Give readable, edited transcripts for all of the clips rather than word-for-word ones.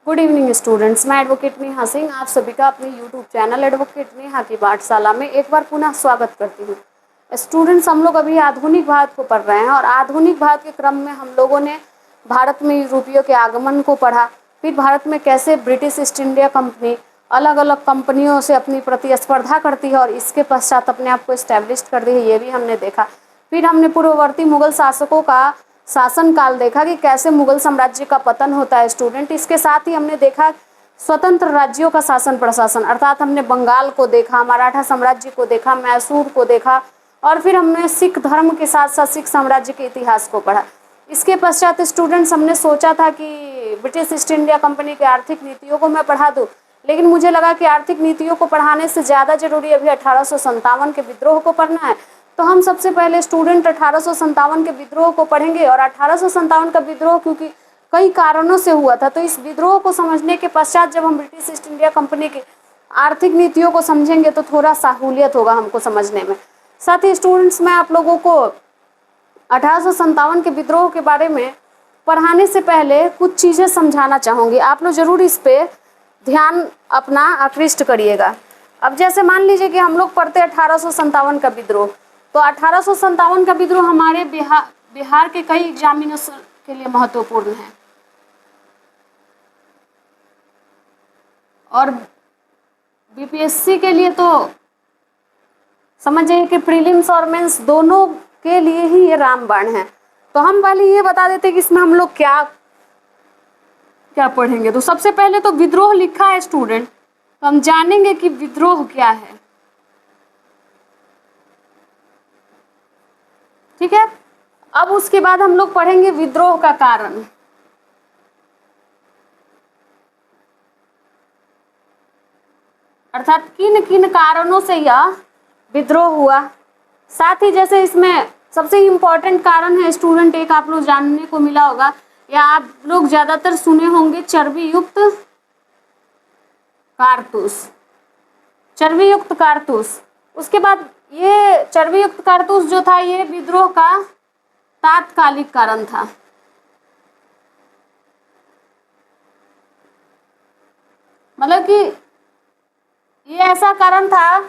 Good evening students, मैं advocate Neha Singh आप सभी का अपने यूट्यूब चैनल एडवोकेट नेहा की पाठशाला में एक बार पुनः स्वागत करती हूँ। स्टूडेंट्स, हम लोग अभी आधुनिक भारत को पढ़ रहे हैं और आधुनिक भारत के क्रम में हम लोगों ने भारत में यूरोपियों के आगमन को पढ़ा, फिर भारत में कैसे ब्रिटिश ईस्ट इंडिया कंपनी अलग अलग कंपनियों से अपनी प्रतिस्पर्धा करती है और इसके पश्चात अपने आप को इस्टेब्लिश कर दी है, ये भी हमने देखा। फिर हमने पूर्ववर्ती मुगल शासकों का शासन काल देखा कि कैसे मुगल साम्राज्य का पतन होता है स्टूडेंट। इसके साथ ही हमने देखा स्वतंत्र राज्यों का शासन प्रशासन, अर्थात हमने बंगाल को देखा, मराठा साम्राज्य को देखा, मैसूर को देखा और फिर हमने सिख धर्म के साथ साथ सिख साम्राज्य के इतिहास को पढ़ा। इसके पश्चात स्टूडेंट्स हमने सोचा था कि ब्रिटिश ईस्ट इंडिया कंपनी की आर्थिक नीतियों को मैं पढ़ा दूँ, लेकिन मुझे लगा कि आर्थिक नीतियों को पढ़ाने से ज़्यादा जरूरी अभी 1857 के विद्रोह को पढ़ना है। तो हम सबसे पहले स्टूडेंट 1857 के विद्रोह को पढ़ेंगे और 1857 का विद्रोह क्योंकि कई कारणों से हुआ था, तो इस विद्रोह को समझने के पश्चात जब हम ब्रिटिश ईस्ट इंडिया कंपनी की आर्थिक नीतियों को समझेंगे तो थोड़ा सहूलियत होगा हमको समझने में। साथ ही स्टूडेंट्स, मैं आप लोगों को 1857 के विद्रोह के बारे में पढ़ाने से पहले कुछ चीज़ें समझाना चाहूँगी। आप लोग जरूर इस पर ध्यान अपना आकृष्ट करिएगा। अब जैसे मान लीजिए कि हम लोग पढ़ते 1857 का विद्रोह, तो 1857 का विद्रोह हमारे बिहार के कई एग्जामिनेशन के लिए महत्वपूर्ण है और बीपीएससी के लिए तो समझ जाइए कि प्रीलिम्स और मेंस दोनों के लिए ही ये रामबाण है। तो हम पहले ये बता देते कि इसमें हम लोग क्या क्या पढ़ेंगे। तो सबसे पहले तो विद्रोह लिखा है स्टूडेंट, तो हम जानेंगे कि विद्रोह क्या है। ठीक है, अब उसके बाद हम लोग पढ़ेंगे विद्रोह का कारण, अर्थात किन किन कारणों से यह विद्रोह हुआ। साथ ही जैसे इसमें सबसे इम्पोर्टेंट कारण है स्टूडेंट, एक आप लोग जानने को मिला होगा या आप लोग ज्यादातर सुने होंगे, चर्बी युक्त कारतूस। चर्बी युक्त कारतूस, उसके बाद ये चर्बी युक्त कारतूस जो था ये विद्रोह का तात्कालिक कारण था। मतलब कि ये ऐसा कारण था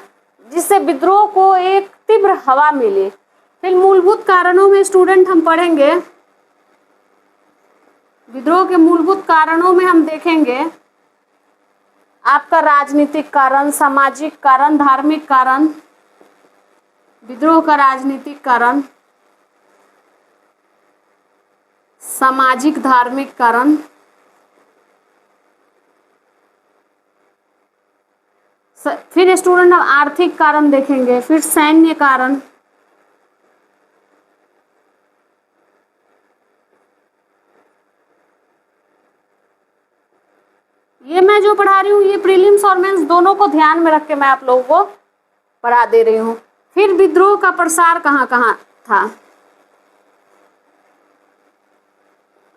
जिससे विद्रोह को एक तीव्र हवा मिली। फिर मूलभूत कारणों में स्टूडेंट हम पढ़ेंगे, विद्रोह के मूलभूत कारणों में हम देखेंगे आपका राजनीतिक कारण, सामाजिक कारण, धार्मिक कारण, विद्रोह का राजनीतिक कारण, सामाजिक धार्मिक कारण, फिर स्टूडेंट हम आर्थिक कारण देखेंगे, फिर सैन्य कारण, ये मैं जो पढ़ा रही हूँ ये प्रीलिम्स और मेंस दोनों को ध्यान में रख के मैं आप लोगों को पढ़ा दे रही हूँ। फिर विद्रोह का प्रसार कहाँ कहाँ था,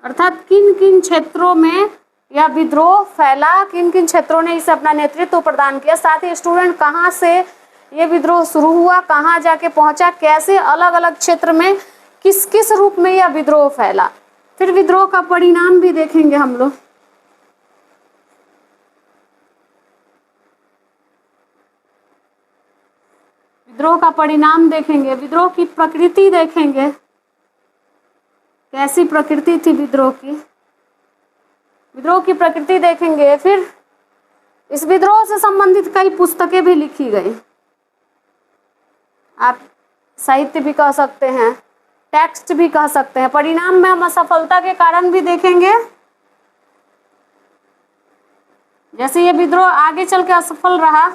अर्थात किन किन क्षेत्रों में यह विद्रोह फैला, किन किन क्षेत्रों ने इसे अपना नेतृत्व प्रदान किया। साथ ही स्टूडेंट कहाँ से ये विद्रोह शुरू हुआ, कहाँ जाके पहुंचा, कैसे अलग अलग क्षेत्र में किस किस रूप में यह विद्रोह फैला। फिर विद्रोह का परिणाम भी देखेंगे हम लोग। विद्रोह का परिणाम देखेंगे, विद्रोह की प्रकृति देखेंगे, कैसी प्रकृति थी विद्रोह की, विद्रोह की प्रकृति देखेंगे। फिर इस विद्रोह से संबंधित कई पुस्तकें भी लिखी गई, आप साहित्य भी कह सकते हैं, टेक्स्ट भी कह सकते हैं। परिणाम में हम असफलता के कारण भी देखेंगे, जैसे ये विद्रोह आगे चल के असफल रहा,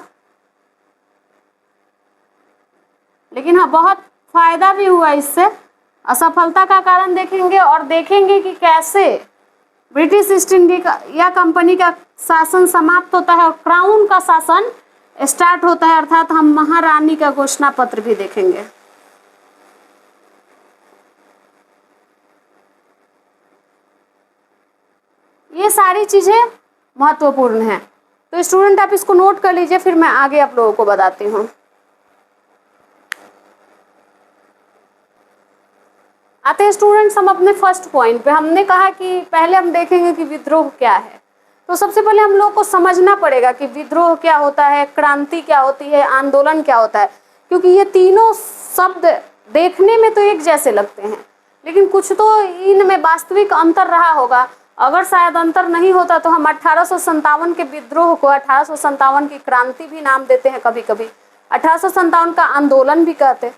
लेकिन हाँ बहुत फायदा भी हुआ इससे। असफलता का कारण देखेंगे और देखेंगे कि कैसे ब्रिटिश ईस्ट इंडिया कंपनी का शासन समाप्त होता है और क्राउन का शासन स्टार्ट होता है, अर्थात हम महारानी का घोषणा पत्र भी देखेंगे। ये सारी चीजें महत्वपूर्ण हैं, तो स्टूडेंट आप इसको नोट कर लीजिए, फिर मैं आगे आप लोगों को बताती हूँ। आते हैं स्टूडेंट्स हम अपने फर्स्ट पॉइंट पे। हमने कहा कि पहले हम देखेंगे कि विद्रोह क्या है। तो सबसे पहले हम लोग को समझना पड़ेगा कि विद्रोह क्या होता है, क्रांति क्या होती है, आंदोलन क्या होता है, क्योंकि ये तीनों शब्द देखने में तो एक जैसे लगते हैं, लेकिन कुछ तो इनमें वास्तविक अंतर रहा होगा। अगर शायद अंतर नहीं होता तो हम 1857 के विद्रोह को 1857 की क्रांति भी नाम देते हैं, कभी कभी 1857 का आंदोलन भी कहते।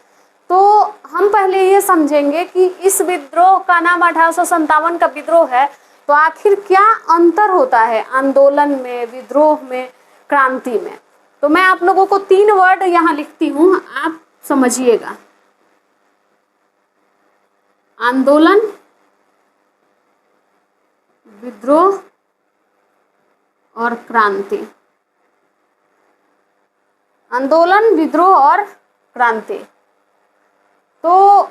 तो हम पहले ये समझेंगे कि इस विद्रोह का नाम 1857 का विद्रोह है, तो आखिर क्या अंतर होता है आंदोलन में, विद्रोह में, क्रांति में। तो मैं आप लोगों को 3 वर्ड यहाँ लिखती हूँ, आप समझिएगा। आंदोलन, विद्रोह और क्रांति। आंदोलन, विद्रोह और क्रांति। तो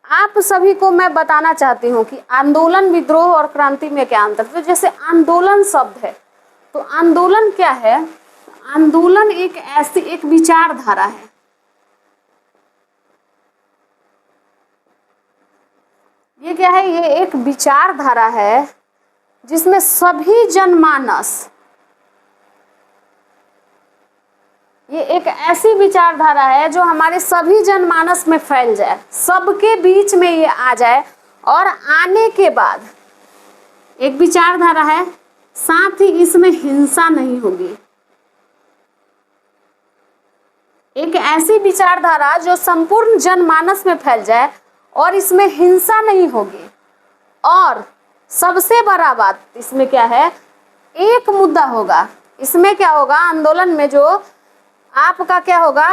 आप सभी को मैं बताना चाहती हूँ कि आंदोलन, विद्रोह और क्रांति में क्या अंतर है। तो जैसे आंदोलन शब्द है, तो आंदोलन क्या है? आंदोलन एक विचारधारा है। ये क्या है? ये एक विचारधारा है जिसमें सभी जनमानस, ये एक ऐसी विचारधारा है जो हमारे सभी जनमानस में फैल जाए, सबके बीच में ये आ जाए, और आने के बाद एक विचारधारा है, साथ ही इसमें हिंसा नहीं होगी। एक ऐसी विचारधारा जो संपूर्ण जनमानस में फैल जाए और इसमें हिंसा नहीं होगी। और सबसे बड़ा बात इसमें क्या है? एक मुद्दा होगा। इसमें क्या होगा? आंदोलन में जो आपका क्या होगा?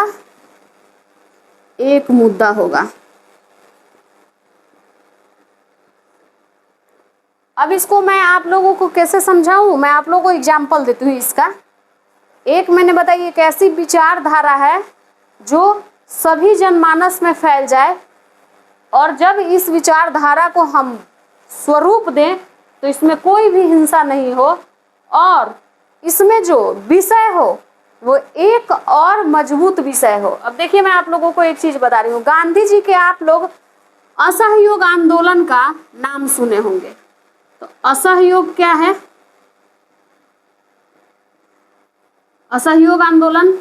एक मुद्दा होगा। अब इसको मैं आप लोगों को कैसे समझाऊं? मैं आप लोगों को एग्जाम्पल देती हूँ इसका। एक मैंने बताई एक ऐसी विचारधारा है जो सभी जनमानस में फैल जाए, और जब इस विचारधारा को हम स्वरूप दें तो इसमें कोई भी हिंसा नहीं हो, और इसमें जो विषय हो वो एक और मजबूत विषय हो। अब देखिए, मैं आप लोगों को एक चीज बता रही हूँ। गांधी जी के आप लोग असहयोग आंदोलन का नाम सुने होंगे। तो असहयोग क्या है? असहयोग आंदोलन,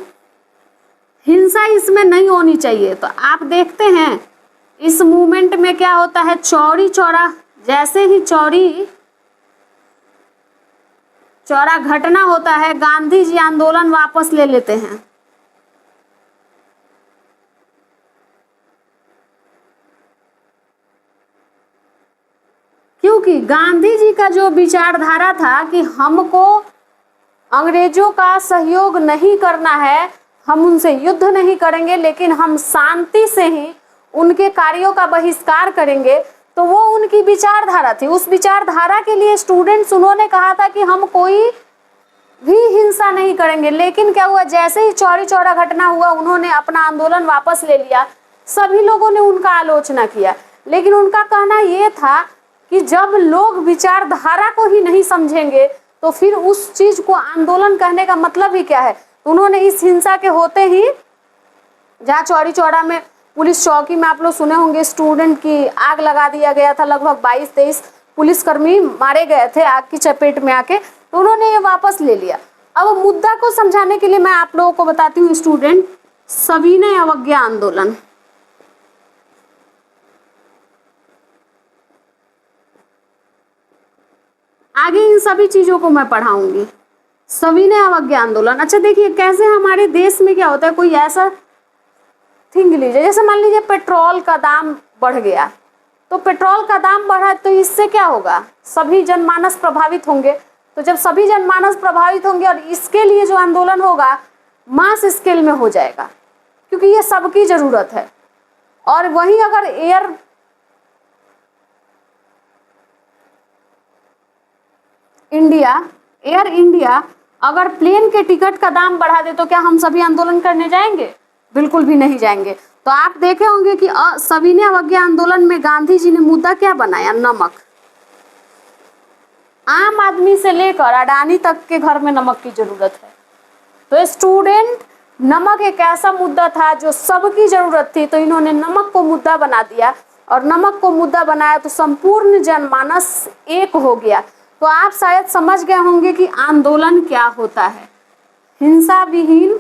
हिंसा इसमें नहीं होनी चाहिए। तो आप देखते हैं इस मूवमेंट में क्या होता है? चौरी चौरा, जैसे ही चौरी चौरा घटना होता है, गांधी जी आंदोलन वापस ले लेते हैं। क्योंकि गांधी जी का जो विचारधारा था कि हमको अंग्रेजों का सहयोग नहीं करना है, हम उनसे युद्ध नहीं करेंगे, लेकिन हम शांति से ही उनके कार्यों का बहिष्कार करेंगे, तो वो उनकी विचारधारा थी। उस विचारधारा के लिए स्टूडेंट्स, उन्होंने कहा था कि हम कोई भी हिंसा नहीं करेंगे। लेकिन क्या हुआ? जैसे ही चौरी चौरा घटना हुआ, उन्होंने अपना आंदोलन वापस ले लिया। सभी लोगों ने उनका आलोचना किया, लेकिन उनका कहना यह था कि जब लोग विचारधारा को ही नहीं समझेंगे तो फिर उस चीज को आंदोलन कहने का मतलब ही क्या है। उन्होंने इस हिंसा के होते ही, जहाँ चौरी चौरा में पुलिस चौकी में आप लोग सुने होंगे, स्टूडेंट की आग लगा दिया गया था, लगभग 22-23 पुलिसकर्मी मारे गए थे आग की चपेट में आके, तो उन्होंने ये वापस ले लिया। अब मुद्दा को समझाने के लिए मैं आप लोगों को बताती हूँ स्टूडेंट, सविनय अवज्ञा आंदोलन। आगे इन सभी चीजों को मैं पढ़ाऊंगी। सविनय अवज्ञा आंदोलन, अच्छा देखिए कैसे हमारे देश में क्या होता है, कोई ऐसा थिंग लीजिए, जैसे मान लीजिए पेट्रोल का दाम बढ़ गया, तो पेट्रोल का दाम बढ़ा तो इससे क्या होगा? सभी जनमानस प्रभावित होंगे। तो जब सभी जनमानस प्रभावित होंगे और इसके लिए जो आंदोलन होगा मास स्केल में हो जाएगा, क्योंकि ये सबकी जरूरत है। और वहीं अगर एयर इंडिया अगर प्लेन के टिकट का दाम बढ़ा दे तो क्या हम सभी आंदोलन करने जाएंगे? बिल्कुल भी नहीं जाएंगे। तो आप देखे होंगे कि सविनय अवज्ञा आंदोलन में गांधी जी ने मुद्दा क्या बनाया? नमक। आम आदमी से लेकर अडानी तक के घर में नमक की जरूरत है। तो स्टूडेंट, नमक एक ऐसा मुद्दा था जो सबकी जरूरत थी, तो इन्होंने नमक को मुद्दा बना दिया, और नमक को मुद्दा बनाया तो संपूर्ण जनमानस एक हो गया। तो आप शायद समझ गए होंगे कि आंदोलन क्या होता है। हिंसा विहीन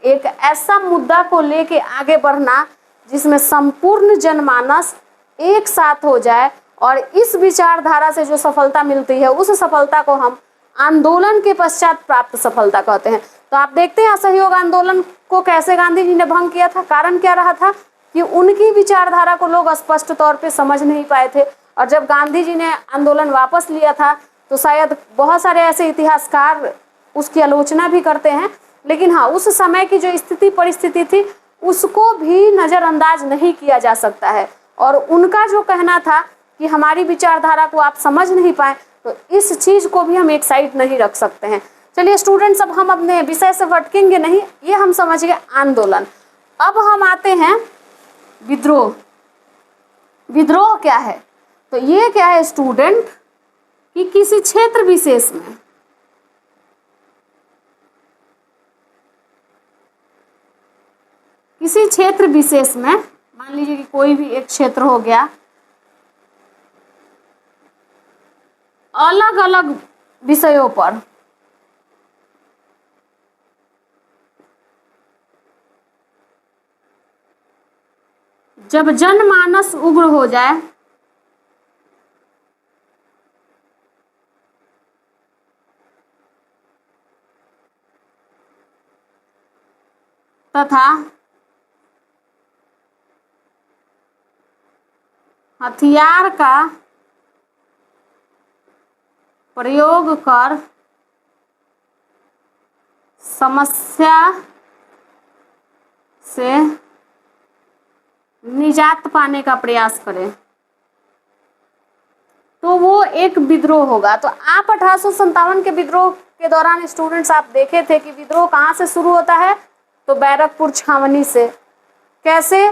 एक ऐसा मुद्दा को लेके आगे बढ़ना जिसमें संपूर्ण जनमानस एक साथ हो जाए, और इस विचारधारा से जो सफलता मिलती है उस सफलता को हम आंदोलन के पश्चात प्राप्त सफलता कहते हैं। तो आप देखते हैं असहयोग आंदोलन को कैसे गांधी जी ने भंग किया था। कारण क्या रहा था कि उनकी विचारधारा को लोग स्पष्ट तौर पे समझ नहीं पाए थे, और जब गांधी जी ने आंदोलन वापस लिया था तो शायद बहुत सारे ऐसे इतिहासकार उसकी आलोचना भी करते हैं, लेकिन हाँ, उस समय की जो स्थिति परिस्थिति थी उसको भी नज़रअंदाज नहीं किया जा सकता है। और उनका जो कहना था कि हमारी विचारधारा को आप समझ नहीं पाए, तो इस चीज़ को भी हम एक साइड नहीं रख सकते हैं। चलिए स्टूडेंट्स, अब हम अपने विषय से भटकेंगे नहीं, ये हम समझ गए आंदोलन। अब हम आते हैं विद्रोह। विद्रोह क्या है? तो ये क्या है स्टूडेंट कि किसी क्षेत्र विशेष में मान लीजिए कि कोई भी एक क्षेत्र हो गया, अलग अलग विषयों पर जब जनमानस उग्र हो जाए तथा हथियार का प्रयोग कर समस्या से निजात पाने का प्रयास करें, तो वो एक विद्रोह होगा। तो आप 1857 के विद्रोह के दौरान स्टूडेंट्स आप देखे थे कि विद्रोह कहाँ से शुरू होता है? तो बैरकपुर छावनी से। कैसे?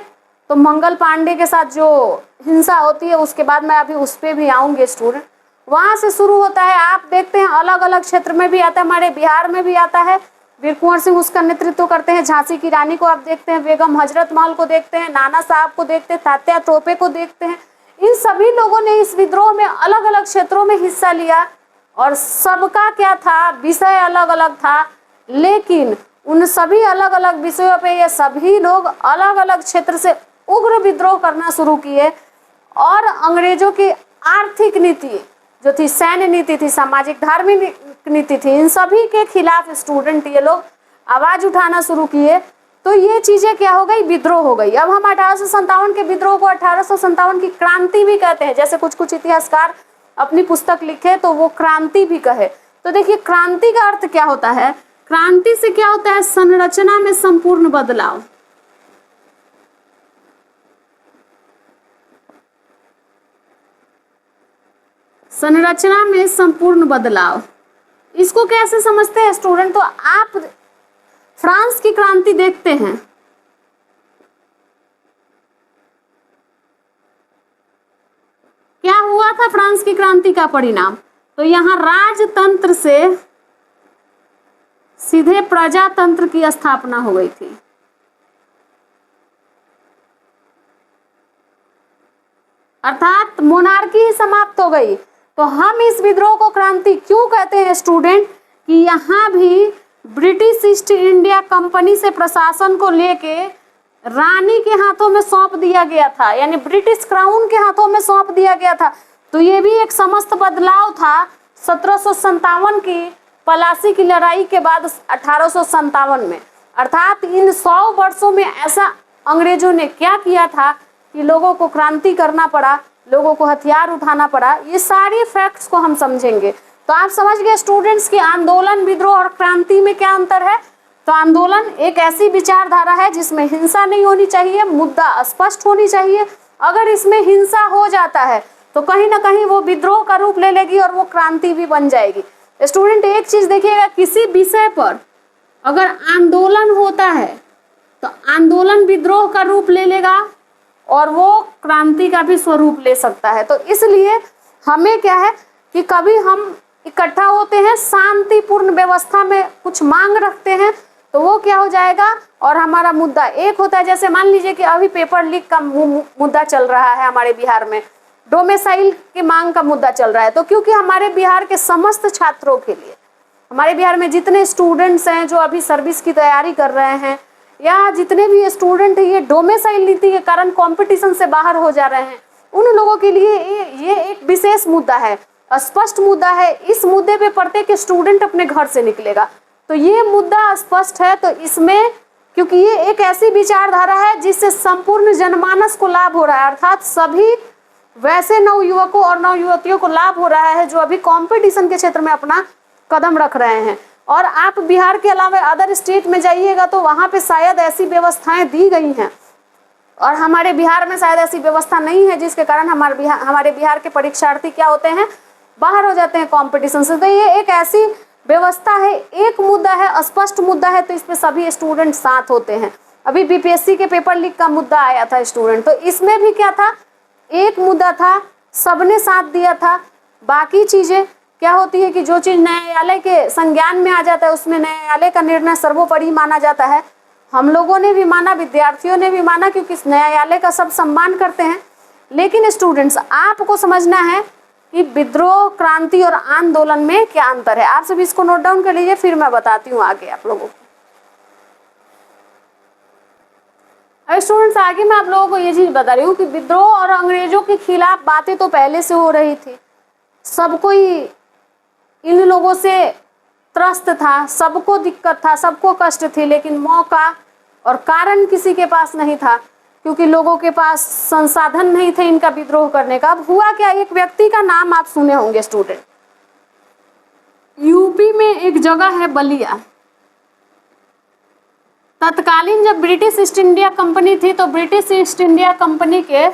तो मंगल पांडे के साथ जो हिंसा होती है, उसके बाद मैं अभी उस पर भी आऊँगी स्टूडेंट, वहाँ से शुरू होता है। आप देखते हैं अलग अलग क्षेत्र में भी आता है, हमारे बिहार में भी आता है। वीर कुंवर सिंह उसका नेतृत्व करते हैं। झांसी की रानी को आप देखते हैं, बेगम हजरत महल को देखते हैं, नाना साहब को देखते हैं, तात्या टोपे को देखते हैं। इन सभी लोगों ने इस विद्रोह में अलग अलग क्षेत्रों में हिस्सा लिया, और सबका क्या था? विषय अलग अलग था, लेकिन उन सभी अलग अलग विषयों पे ये सभी लोग अलग अलग क्षेत्र से उग्र विद्रोह करना शुरू किए, और अंग्रेजों की आर्थिक नीति जो थी, सैन्य नीति थी, सामाजिक धार्मिक नीति थी, इन सभी के खिलाफ स्टूडेंट ये लोग आवाज उठाना शुरू किए। तो ये चीजें क्या हो गई? विद्रोह हो गई। अब हम 1857 के विद्रोह को 1857 की क्रांति भी कहते हैं, जैसे कुछ कुछ इतिहासकार अपनी पुस्तक लिखे तो वो क्रांति भी कहे। तो देखिए क्रांति का अर्थ क्या होता है? क्रांति से क्या होता है? संरचना में संपूर्ण बदलाव। संरचना में संपूर्ण बदलाव, इसको कैसे समझते हैं स्टूडेंट? तो आप फ्रांस की क्रांति देखते हैं, क्या हुआ था फ्रांस की क्रांति का परिणाम? तो यहाँ राजतंत्र से सीधे प्रजातंत्र की स्थापना हो गई थी। अर्थात मोनार्की ही समाप्त हो गई। तो हम इस विद्रोह को क्रांति क्यों कहते हैं स्टूडेंट? कि यहाँ भी ब्रिटिश ईस्ट इंडिया कंपनी से प्रशासन को लेके रानी के हाथों में सौंप दिया गया था, यानी ब्रिटिश क्राउन के हाथों में सौंप दिया गया था। तो ये भी एक समस्त बदलाव था 1757 की पलासी की लड़ाई के बाद 1857 में। अर्थात इन 100 वर्षों में ऐसा अंग्रेजों ने क्या किया था कि लोगों को क्रांति करना पड़ा, लोगों को हथियार उठाना पड़ा। ये सारी फैक्ट्स को हम समझेंगे। तो आप समझ गए स्टूडेंट्स कि आंदोलन, विद्रोह और क्रांति में क्या अंतर है। तो आंदोलन एक ऐसी विचारधारा है जिसमें हिंसा नहीं होनी चाहिए, मुद्दा स्पष्ट होनी चाहिए। अगर इसमें हिंसा हो जाता है तो कहीं ना कहीं वो विद्रोह का रूप ले लेगी और वो क्रांति भी बन जाएगी। स्टूडेंट एक चीज देखिएगा, किसी विषय पर अगर आंदोलन होता है तो आंदोलन विद्रोह का रूप ले लेगा और वो क्रांति का भी स्वरूप ले सकता है। तो इसलिए हमें क्या है कि कभी हम इकट्ठा होते हैं, शांतिपूर्ण व्यवस्था में कुछ मांग रखते हैं, तो वो क्या हो जाएगा और हमारा मुद्दा एक होता है। जैसे मान लीजिए कि अभी पेपर लीक का मुद्दा चल रहा है हमारे बिहार में, डोमेसाइल की मांग का मुद्दा चल रहा है। तो क्योंकि हमारे बिहार के समस्त छात्रों के लिए, हमारे बिहार में जितने स्टूडेंट्स हैं जो अभी सर्विस की तैयारी कर रहे हैं या जितने भी स्टूडेंट ये डोमेसाइल नीति के कारण कंपटीशन से बाहर हो जा रहे हैं, उन लोगों के लिए ये एक विशेष मुद्दा है, स्पष्ट मुद्दा है। इस मुद्दे पे प्रत्येक स्टूडेंट अपने घर से निकलेगा। तो ये मुद्दा स्पष्ट है। तो इसमें क्योंकि ये एक ऐसी विचारधारा है जिससे संपूर्ण जनमानस को लाभ हो रहा है, अर्थात सभी वैसे नवयुवकों और नवयुवतियों को लाभ हो रहा है जो अभी कंपटीशन के क्षेत्र में अपना कदम रख रहे हैं। और आप बिहार के अलावा अदर स्टेट में जाइएगा तो वहाँ पे शायद ऐसी व्यवस्थाएं दी गई हैं, और हमारे बिहार में शायद ऐसी व्यवस्था नहीं है, जिसके कारण हमारे बिहार के परीक्षार्थी क्या होते हैं, बाहर हो जाते हैं कंपटीशन से। तो ये एक ऐसी व्यवस्था है, एक मुद्दा है, स्पष्ट मुद्दा है, तो इस पे सभी स्टूडेंट साथ होते हैं। अभी बीपीएससी के पेपर लीक का मुद्दा आया था स्टूडेंट, तो इसमें भी क्या था, एक मुद्दा था, सबने साथ दिया था। बाकी चीजें क्या होती है कि जो चीज न्यायालय के संज्ञान में आ जाता है उसमें न्यायालय का निर्णय सर्वोपरि माना जाता है। हम लोगों ने भी माना, विद्यार्थियों ने भी माना, क्योंकि न्यायालय का सब सम्मान करते हैं। लेकिन स्टूडेंट्स, आपको समझना है कि विद्रोह, क्रांति और आंदोलन में क्या अंतर है। आप सब इसको नोट डाउन कर लीजिए, फिर मैं बताती हूँ आगे आप लोगों को। स्टूडेंट्स, आगे मैं आप लोगों को ये चीज बता रही हूँ कि विद्रोह और अंग्रेजों के खिलाफ बातें तो पहले से हो रही थी, सब कोई इन लोगों से त्रस्त था, सबको दिक्कत था, सबको कष्ट थी, लेकिन मौका और कारण किसी के पास नहीं था, क्योंकि लोगों के पास संसाधन नहीं थे इनका विद्रोह करने का। अब हुआ क्या, एक व्यक्ति का नाम आप सुने होंगे स्टूडेंट, यूपी में एक जगह है बलिया। तत्कालीन जब ब्रिटिश ईस्ट इंडिया कंपनी थी तो ब्रिटिश ईस्ट इंडिया कंपनी के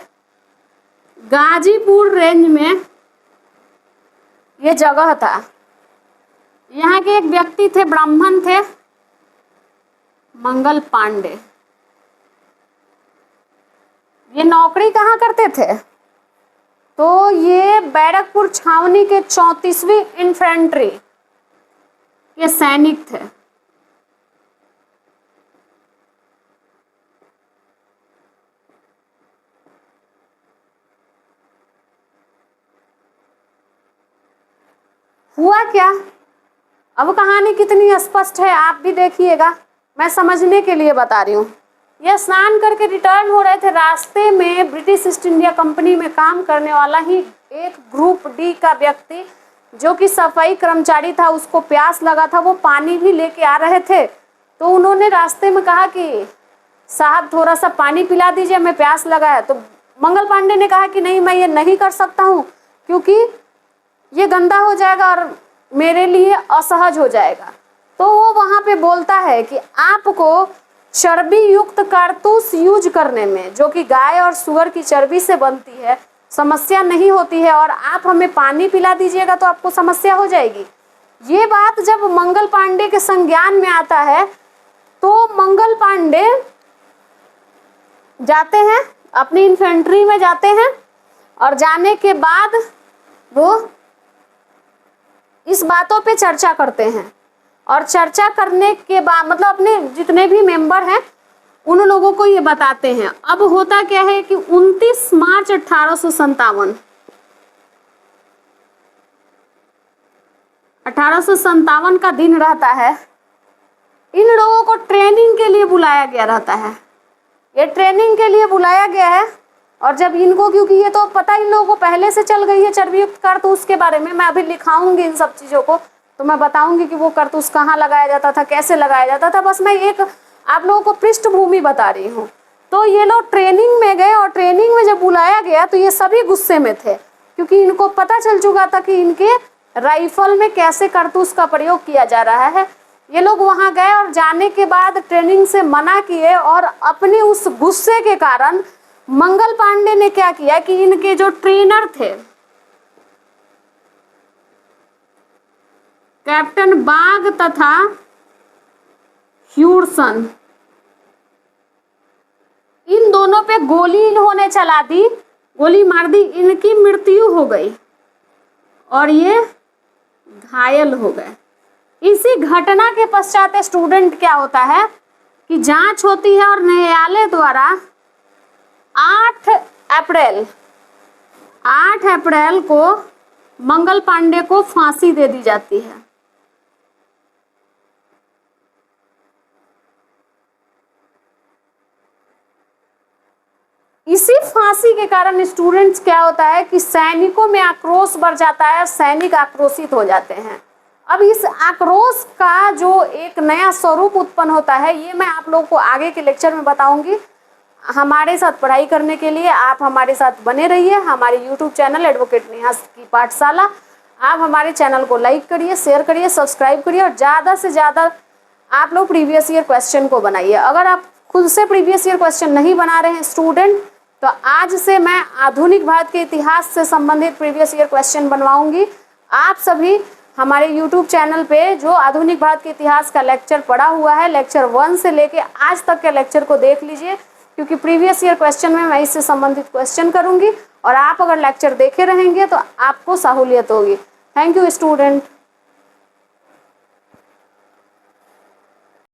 गाजीपुर रेंज में ये जगह था। यहाँ के एक व्यक्ति थे, ब्राह्मण थे, मंगल पांडे। ये नौकरी कहाँ करते थे, तो ये बैरकपुर छावनी के 34वीं इन्फेंट्री के सैनिक थे। हुआ क्या, अब कहानी कितनी स्पष्ट है आप भी देखिएगा, मैं समझने के लिए बता रही हूँ। ये स्नान करके रिटर्न हो रहे थे, रास्ते में ब्रिटिश ईस्ट इंडिया कंपनी में काम करने वाला ही एक ग्रुप डी का व्यक्ति जो कि सफाई कर्मचारी था, उसको प्यास लगा था, वो पानी भी लेके आ रहे थे। तो उन्होंने रास्ते में कहा कि साहब थोड़ा सा पानी पिला दीजिए, हमें प्यास लगा है। तो मंगल पांडे ने कहा कि नहीं, मैं ये नहीं कर सकता हूँ, क्योंकि ये गंदा हो जाएगा और मेरे लिए असहज हो जाएगा। तो वो वहाँ पे बोलता है कि आपको चर्बी युक्त कारतूस यूज करने में, जो कि गाय और सुअर की चर्बी से बनती है, समस्या नहीं होती है, और आप हमें पानी पिला दीजिएगा तो आपको समस्या हो जाएगी। ये बात जब मंगल पांडे के संज्ञान में आता है तो मंगल पांडे जाते हैं, अपनी इन्फेंट्री में जाते हैं, और जाने के बाद वो इस बातों पे चर्चा करते हैं। और चर्चा करने के बाद मतलब अपने जितने भी मेंबर हैं उन लोगों को ये बताते हैं। अब होता क्या है कि 29 मार्च 1857 का दिन रहता है। इन लोगों को ट्रेनिंग के लिए बुलाया गया रहता है। ये ट्रेनिंग के लिए बुलाया गया है, और जब इनको, क्योंकि ये तो पता इन लोगों को पहले से चल गई है चर्बीयुक्त कारतूस के बारे में, मैं अभी लिखाऊंगी इन सब चीज़ों को, तो मैं बताऊंगी कि वो कारतूस कहाँ लगाया जाता था, कैसे लगाया जाता था। बस मैं एक आप लोगों को पृष्ठभूमि बता रही हूँ। तो ये लोग ट्रेनिंग में गए, और ट्रेनिंग में जब बुलाया गया तो ये सभी गुस्से में थे, क्योंकि इनको पता चल चुका था कि इनके राइफल में कैसे कारतूस का प्रयोग किया जा रहा है। ये लोग वहाँ गए और जाने के बाद ट्रेनिंग से मना किए, और अपने उस गुस्से के कारण मंगल पांडे ने क्या किया कि इनके जो ट्रेनर थे, कैप्टन बाग तथा ह्यूडसन, इन दोनों पे गोली इन्होंने चला दी, गोली मार दी, इनकी मृत्यु हो गई और ये घायल हो गए। इसी घटना के पश्चात स्टूडेंट क्या होता है कि जांच होती है, और न्यायालय द्वारा 8 8 अप्रैल को मंगल पांडे को फांसी दे दी जाती है। इसी फांसी के कारण स्टूडेंट्स क्या होता है कि सैनिकों में आक्रोश बढ़ जाता है, सैनिक आक्रोशित हो जाते हैं। अब इस आक्रोश का जो एक नया स्वरूप उत्पन्न होता है, ये मैं आप लोगों को आगे के लेक्चर में बताऊंगी। हमारे साथ पढ़ाई करने के लिए आप हमारे साथ बने रहिए। हमारे यूट्यूब चैनल एडवोकेट नेहा की पाठशाला, आप हमारे चैनल को लाइक करिए, शेयर करिए, सब्सक्राइब करिए और ज़्यादा से ज़्यादा आप लोग प्रीवियस ईयर क्वेश्चन को बनाइए। अगर आप खुद से प्रीवियस ईयर क्वेश्चन नहीं बना रहे हैं स्टूडेंट, तो आज से मैं आधुनिक भारत के इतिहास से संबंधित प्रीवियस ईयर क्वेश्चन बनवाऊंगी। आप सभी हमारे YouTube चैनल पे जो आधुनिक भारत के इतिहास का लेक्चर पड़ा हुआ है, लेक्चर 1 से लेके आज तक के लेक्चर को देख लीजिए, क्योंकि प्रीवियस ईयर क्वेश्चन में मैं इससे संबंधित क्वेश्चन करूंगी और आप अगर लेक्चर देखे रहेंगे तो आपको सहूलियत होगी। Thank you student.